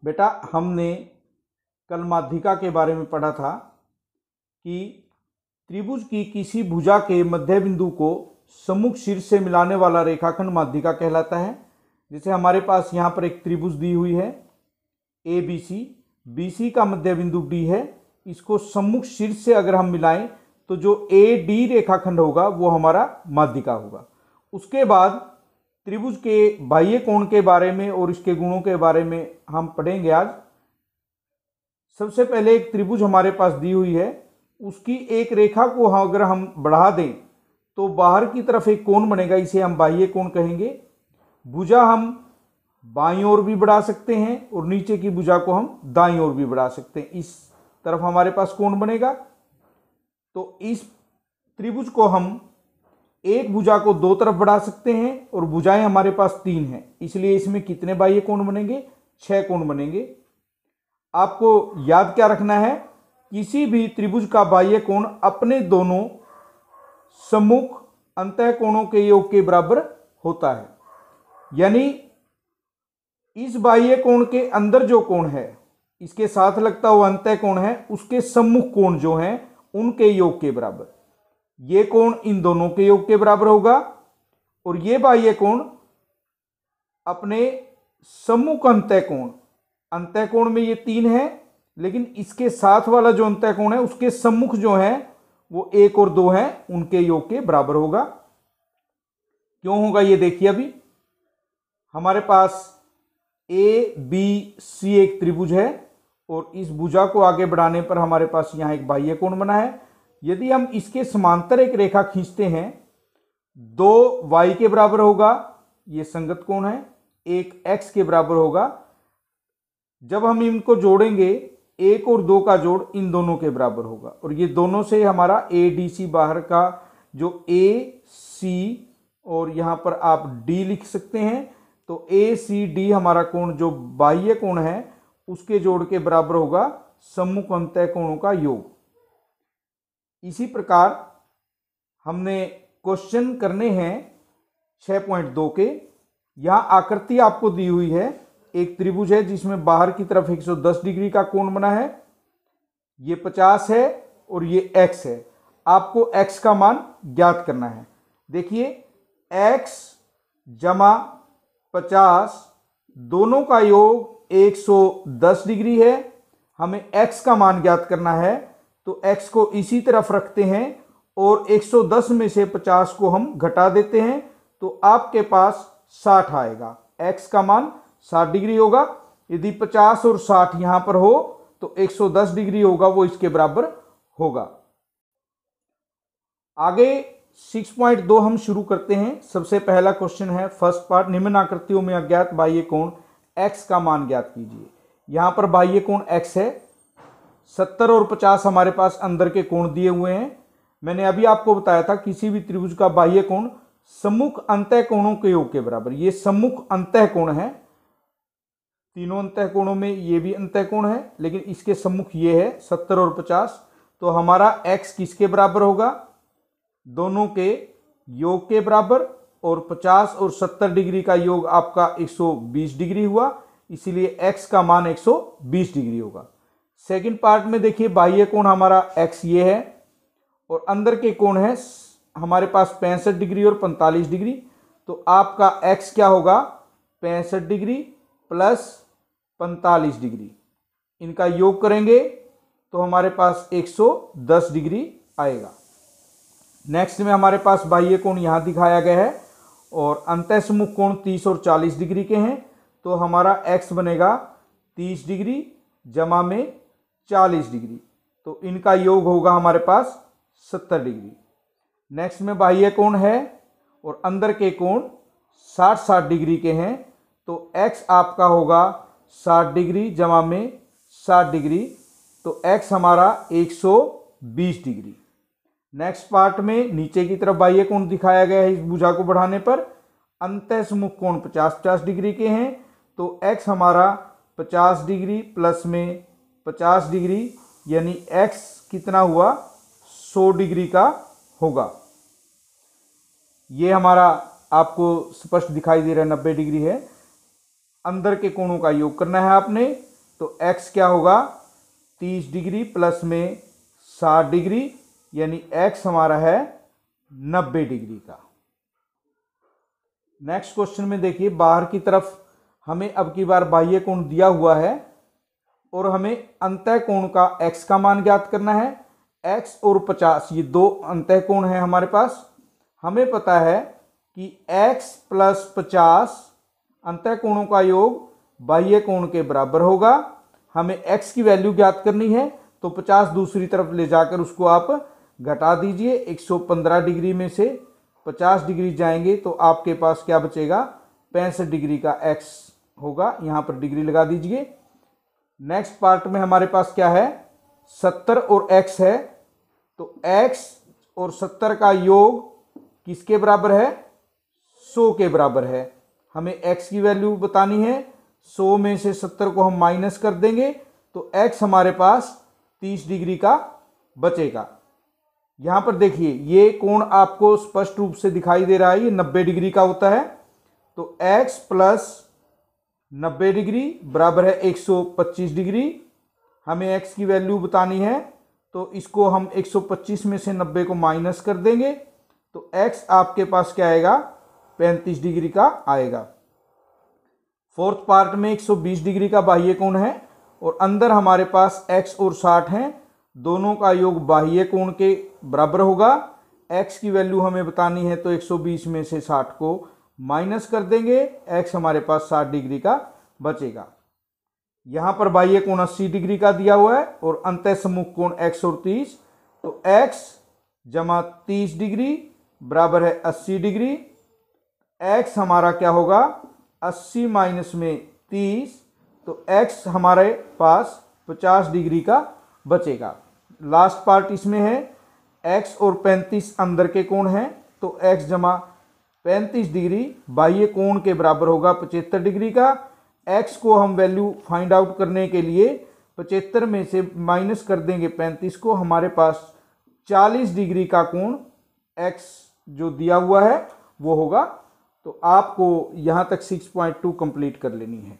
बेटा हमने कल माध्यिका के बारे में पढ़ा था कि त्रिभुज की किसी भुजा के मध्य बिंदु को सम्मुख शीर्ष से मिलाने वाला रेखाखंड माध्यिका कहलाता है। जैसे हमारे पास यहाँ पर एक त्रिभुज दी हुई है A B C, B C का मध्य बिंदु डी है। इसको सम्मुख शीर्ष से अगर हम मिलाएं तो जो ए डी रेखाखंड होगा वो हमारा माध्यिका होगा। उसके बाद त्रिभुज के बाह्य कोण के बारे में और इसके गुणों के बारे में हम पढ़ेंगे आज। सबसे पहले एक त्रिभुज हमारे पास दी हुई है, उसकी एक रेखा को अगर हम बढ़ा दें तो बाहर की तरफ एक कोण बनेगा, इसे हम बाह्य कोण कहेंगे। भुजा हम बाईं ओर भी बढ़ा सकते हैं और नीचे की भुजा को हम दाईं ओर भी बढ़ा सकते हैं। इस तरफ हमारे पास कोण बनेगा। तो इस त्रिभुज को हम एक भुजा को दो तरफ बढ़ा सकते हैं और भुजाएं हमारे पास 3 हैं, इसलिए इसमें कितने बाह्य कोण बनेंगे? 6 कोण बनेंगे। आपको याद क्या रखना है? किसी भी त्रिभुज का बाह्य कोण अपने दोनों सम्मुख अंतः कोणों के योग के बराबर होता है। यानी इस बाह्य कोण के अंदर जो कोण है, इसके साथ लगता हुआ अंतः कोण है, उसके सम्मुख कोण जो हैं उनके योग के बराबर। ये कोण इन दोनों के योग के बराबर होगा और ये बाह्य कोण अपने सम्मुख अंतः कोण में ये 3 है, लेकिन इसके साथ वाला जो अंतः कोण है उसके सम्मुख जो है वो 1 और 2 हैं, उनके योग के बराबर होगा। क्यों होगा ये देखिए। अभी हमारे पास ए बी सी एक त्रिभुज है और इस भुजा को आगे बढ़ाने पर हमारे पास यहाँ एक बाह्य कोण बना है। यदि हम इसके समांतर एक रेखा खींचते हैं, 2 y के बराबर होगा, ये संगत कोण है, एक x के बराबर होगा। जब हम इनको जोड़ेंगे 1 और 2 का जोड़ इन दोनों के बराबर होगा और ये दोनों से हमारा ए डी सी बाहर का जो ए सी और यहाँ पर आप डी लिख सकते हैं। तो ए सी डी हमारा कोण जो बाह्य कोण है उसके जोड़ के बराबर होगा सम्मुख अंतः कोणों का योग। इसी प्रकार हमने क्वेश्चन करने हैं 6.2 के। यहाँ आकृति आपको दी हुई है, एक त्रिभुज है जिसमें बाहर की तरफ 110 डिग्री का कोण बना है, ये 50 है और ये x है। आपको x का मान ज्ञात करना है। देखिए x जमा 50 दोनों का योग 110 डिग्री है। हमें x का मान ज्ञात करना है तो x को इसी तरफ रखते हैं और 110 में से 50 को हम घटा देते हैं तो आपके पास 60 आएगा। x का मान 60 डिग्री होगा। यदि 50 और 60 यहां पर हो तो 110 डिग्री होगा, वो इसके बराबर होगा। आगे 6.2 हम शुरू करते हैं। सबसे पहला क्वेश्चन है फर्स्ट पार्ट, निम्न आकृतियों में अज्ञात बाह्य कोण x का मान ज्ञात कीजिए। यहां पर बाह्य कोण x है, 70 और 50 हमारे पास अंदर के कोण दिए हुए हैं। मैंने अभी आपको बताया था किसी भी त्रिभुज का बाह्य कोण सम्मुख अंतः कोणों के योग के बराबर। ये सम्मुख अंतः कोण है, तीनों अंतः कोणों में ये भी अंतः कोण है, लेकिन इसके सम्मुख ये है 70 और 50। तो हमारा x किसके बराबर होगा? दोनों के योग के बराबर। और 50 और 70 डिग्री का योग आपका 120 डिग्री हुआ, इसीलिए x का मान 120 डिग्री होगा। सेकंड पार्ट में देखिए बाह्य कोण हमारा x ये है और अंदर के कोण है हमारे पास 65 डिग्री और 45 डिग्री। तो आपका x क्या होगा? 65 डिग्री प्लस 45 डिग्री, इनका योग करेंगे तो हमारे पास 110 डिग्री आएगा। नेक्स्ट में हमारे पास बाह्य कोण यहाँ दिखाया गया है और अंतः सम्मुख कोण 30 और 40 डिग्री के हैं। तो हमारा x बनेगा 30 डिग्री जमा में 40 डिग्री, तो इनका योग होगा हमारे पास 70 डिग्री। नेक्स्ट में बाह्य कोण है और अंदर के कोण 60 डिग्री के हैं। तो x आपका होगा 60 डिग्री जमा में 60 डिग्री, तो x हमारा 120 डिग्री। नेक्स्ट पार्ट में नीचे की तरफ बाह्य कोण दिखाया गया है। इस भुजा को बढ़ाने पर अंतः सम्मुख कोण 50 डिग्री के हैं। तो x हमारा 50 डिग्री प्लस में 50 डिग्री, यानी x कितना हुआ? 100 डिग्री का होगा। ये हमारा आपको स्पष्ट दिखाई दे रहा है 90 डिग्री है। अंदर के कोणों का योग करना है आपने। तो x क्या होगा 30 डिग्री प्लस में 60 डिग्री, यानी x हमारा है 90 डिग्री का। नेक्स्ट क्वेश्चन में देखिए, बाहर की तरफ हमें अब की बार बाह्य कोण दिया हुआ है और हमें अंतः कोण का x का मान ज्ञात करना है। x और 50 ये दो अंतः कोण है हमारे पास। हमें पता है कि x प्लस 50 अंतः कोणों का योग बाह्य कोण के बराबर होगा। हमें x की वैल्यू ज्ञात करनी है, तो 50 दूसरी तरफ ले जाकर उसको आप घटा दीजिए। 115 डिग्री में से 50 डिग्री जाएंगे तो आपके पास क्या बचेगा 65 डिग्री का x होगा। यहाँ पर डिग्री लगा दीजिए। नेक्स्ट पार्ट में हमारे पास क्या है 70 और x है, तो x और 70 का योग किसके बराबर है 100 के बराबर है। हमें x की वैल्यू बतानी है, 100 में से 70 को हम माइनस कर देंगे तो x हमारे पास 30 डिग्री का बचेगा। यहां पर देखिए ये कोण आपको स्पष्ट रूप से दिखाई दे रहा है, ये 90 डिग्री का होता है। तो x प्लस 90 डिग्री बराबर है 125 डिग्री। हमें x की वैल्यू बतानी है, तो इसको हम 125 में से 90 को माइनस कर देंगे तो x आपके पास क्या आएगा 35 डिग्री का आएगा। फोर्थ पार्ट में 120 डिग्री का बाह्य कोण है और अंदर हमारे पास x और 60 हैं, दोनों का योग बाह्य कोण के बराबर होगा। x की वैल्यू हमें बतानी है, तो 120 में से 60 को माइनस कर देंगे, x हमारे पास 60 डिग्री का बचेगा। यहाँ पर बाह्य कोण 80 डिग्री का दिया हुआ है और अंतः सम्मुख कोण x और 30, तो x जमा 30 डिग्री बराबर है 80 डिग्री। x हमारा क्या होगा 80 माइनस में 30, तो x हमारे पास 50 डिग्री का बचेगा। लास्ट पार्ट इसमें है x और 35 अंदर के कोण हैं, तो x जमा 35 डिग्री बाह्य कोण के बराबर होगा 75 डिग्री का। x को हम वैल्यू फाइंड आउट करने के लिए 75 में से माइनस कर देंगे 35 को, हमारे पास 40 डिग्री का कोण x जो दिया हुआ है वो होगा। तो आपको यहाँ तक 6.2 कंप्लीट कर लेनी है।